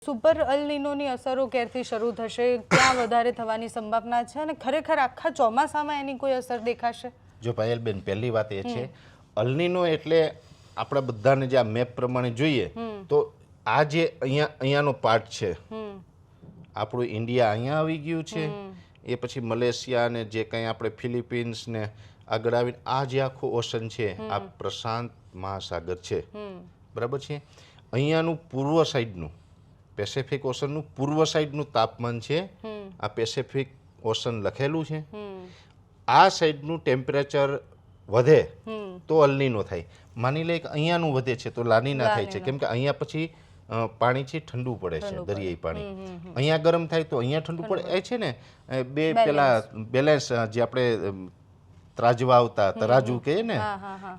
Super અલ નીનોની અસરો ક્યારથી શરૂ થશે, ક્યાં વધારે થવાની સંભાવના છે અને ખરેખર આખા ચોમાસામાં એની કોઈ અસર દેખાશે? જો પાયલબેન, પહેલી વાત એ છે અલ નીનો એટલે આપણા બધાને જે આ મેપ પ્રમાણે જોઈએ તો આ જે અહીંયાનો પાર્ટ છે, આપણું ઇન્ડિયા અહીંયા આવી ગયું છે, એ પછી મલેશિયા ને જે કંઈ આપણે ફિલિપિન્સ ને આગળ આવીને આ જે આખું ઓશન છે આ પ્રશાંત મહાસાગર છે, બરાબર છે. અહીંયાનું પૂર્વ સાઈડનું પેસિફિક ઓશનનું પૂર્વ સાઈડનું તાપમાન છે, આ પેસિફિક ઓશન લખેલું છે. આ સાઈડનું ટેમ્પરેચર વધે તો અલ નીનો થાય. માની લે કે અહીંયાનું વધે છે તો લાનીના થાય છે, કેમ કે અહીંયા પછી પાણી છે ઠંડુ પડે છે, દરિયાઈ પાણી. અહીંયા ગરમ થાય તો અહીંયા ઠંડુ પડે. એ છે ને બે પેલા બેલેન્સ જે આપણે ત્રાજવા આવતા તરાજુ કહે ને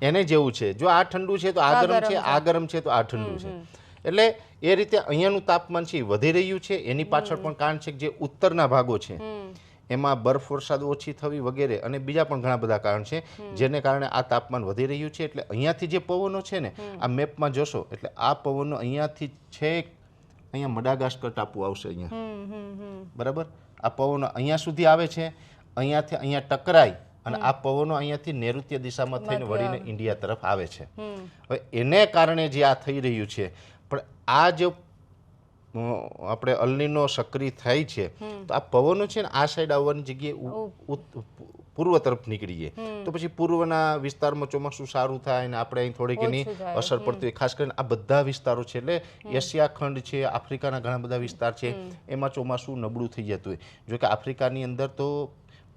એને જેવું છે. જો આ ઠંડુ છે તો આ ગરમ છે, આ ગરમ છે તો આ ઠંડુ છે. એટલે એ રીતે અહીંયાનું તાપમાન છે વધી રહ્યું છે. એની પાછળ પણ કારણ છે કે જે ઉત્તરના ભાગો છે એમાં બરફ વરસાદ ઓછી થવી વગેરે અને બીજા પણ ઘણા બધા કારણ છે જેને કારણે આ તાપમાન વધી રહ્યું છે. એટલે અહીંયાથી જે પવનો છે ને આ મેપમાં જોશો એટલે આ પવનો અહીંયાથી છેક અહીંયા મડાગાસ્કર ટાપુ આવશે અહીંયા, બરાબર. આ પવનો અહીંયા સુધી આવે છે, અહીંયાથી અહીંયા ટકરાય અને આ પવનો અહીંયાથી નૈઋત્ય દિશામાં થઈને વળીને ઇન્ડિયા તરફ આવે છે. હવે એને કારણે જે આ થઈ રહ્યું છે, પણ આ જે આપણે અલ નીનો સક્રિય થાય છે તો આ પવનો છે ને આ સાઈડ આવવાની જગ્યાએ પૂર્વ તરફ નીકળીએ તો પછી પૂર્વના વિસ્તારમાં ચોમાસું સારું થાય ને આપણે અહીં થોડીક એની અસર પડતી હોય. ખાસ કરીને આ બધા વિસ્તારો છે એટલે એશિયા ખંડ છે, આફ્રિકાના ઘણા બધા વિસ્તાર છે, એમાં ચોમાસું નબળું થઈ જતું હોય. જો કે આફ્રિકાની અંદર તો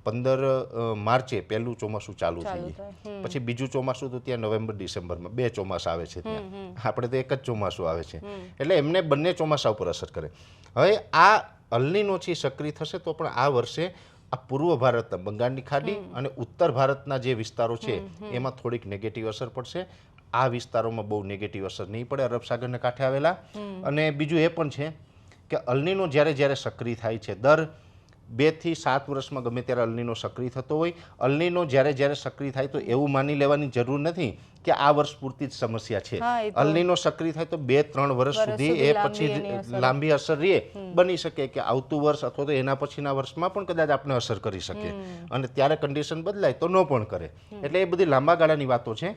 15 માર્ચે પહેલું ચોમાસું ચાલુ થઈ જાય, પછી બીજું ચોમાસું તો ત્યાં નવેમ્બર ડિસેમ્બરમાં 2 ચોમાસા આવે છે ત્યાં. આપણે તો એક જ ચોમાસું આવે છે એટલે એમને બંને ચોમાસા ઉપર અસર કરે. હવે આ અલ નીનો છે સક્રિય થશે તો પણ આ વર્ષે આ પૂર્વ ભારતના બંગાળની ખાડી અને ઉત્તર ભારતના જે વિસ્તારો છે એમાં થોડીક નેગેટિવ અસર પડશે. આ વિસ્તારોમાં બહુ નેગેટિવ અસર નહીં પડે અરબ સાગરને કાંઠે આવેલા. અને બીજું એ પણ છે કે અલ નીનો જ્યારે સક્રિય થાય છે દર 2 થી 7 વર્ષમાં ગમે ત્યારે અલ નીનો સક્રિય થતો હોય. અલ નીનો જ્યારે સક્રિય થાય તો એવું માની લેવાની જરૂર નથી કે આ વર્ષ પૂરતી જ સમસ્યા છે. અલ નીનો સક્રિય થાય તો 2-3 વર્ષ સુધી એ પછી લાંબી અસર રહે. બની શકે કે આવતું વર્ષ અથવા તો એના પછીના વર્ષમાં પણ કદાચ આપણે અસર કરી શકે અને ત્યારે કન્ડિશન બદલાય તો ન પણ કરે. એટલે એ બધી લાંબા ગાળાની વાતો છે.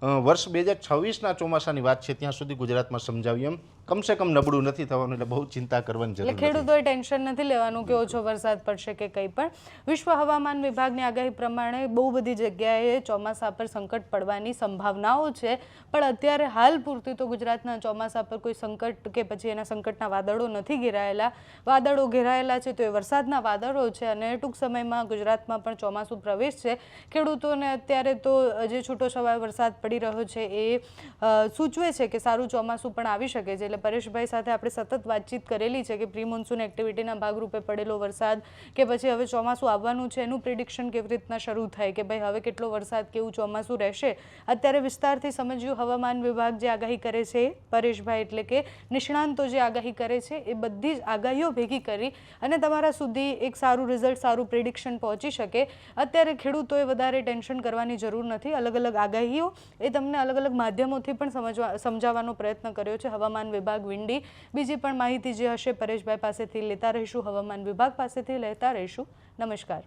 વર્ષ 2026ના ચોમાસાની વાત છે ત્યાં સુધી ગુજરાતમાં સમજાવ્યું એમ કમસે કમ નબળું નથી થવાનું, એટલે બહુ ચિંતા કરવાની જરૂર નથી. ખેડૂતોએ ટેન્શન નથી લેવાનું કે ઓછો વરસાદ પડશે કે કંઈ પણ. વિશ્વ હવામાન વિભાગની આગાહી પ્રમાણે બહુ બધી જગ્યાએ ચોમાસા પર સંકટ પડવાની સંભાવનાઓ છે, પણ અત્યારે હાલ પૂરતી તો ગુજરાતના ચોમાસા પર કોઈ સંકટ કે પછી એના સંકટના વાદળો નથી ઘેરાયેલા. વાદળો ઘેરાયેલા છે તો એ વરસાદના વાદળો છે અને ટૂંક સમયમાં ગુજરાતમાં પણ ચોમાસું પ્રવેશ છે. ખેડૂતોને અત્યારે તો જે છૂટો છવાયો વરસાદ પડી રહ્યો છે એ સૂચવે છે કે સારું ચોમાસું પણ આવી શકે છે. એટલે પરેશભાઈ સાથે આપણે સતત વાતચીત કરેલી છે કે પ્રી મોન્સૂન એક્ટિવિટીના ભાગરૂપે પડેલો વરસાદ કે પછી હવે ચોમાસું આવવાનું છે એનું પ્રિડિક્શન કેવી રીતના શરૂ થાય કે ભાઈ હવે કેટલો વરસાદ કેવું ચોમાસું રહેશે. અત્યારે વિસ્તારથી સમજ્યું હવામાન વિભાગ જે આગાહી કરે છે પરેશભાઈ એટલે કે નિષ્ણાંતો જે આગાહી કરે છે એ બધી જ આગાહીઓ ભેગી કરી અને તમારા સુધી એક સારું રિઝલ્ટ સારું પ્રિડિક્શન પહોંચી શકે. અત્યારે ખેડૂતોએ વધારે ટેન્શન કરવાની જરૂર નથી. અલગ અલગ આગાહીઓ એ તમને અલગ અલગ માધ્યમોથી પણ સમજાવવાનો પ્રયત્ન કર્યો છે હવામાન વિભાગ વિંડી. બીજી પણ માહિતી જે હશે પરેશભાઈ પાસેથી લેતા રહીશું, હવામાન વિભાગ પાસેથી લેતા રહીશું. નમસ્કાર.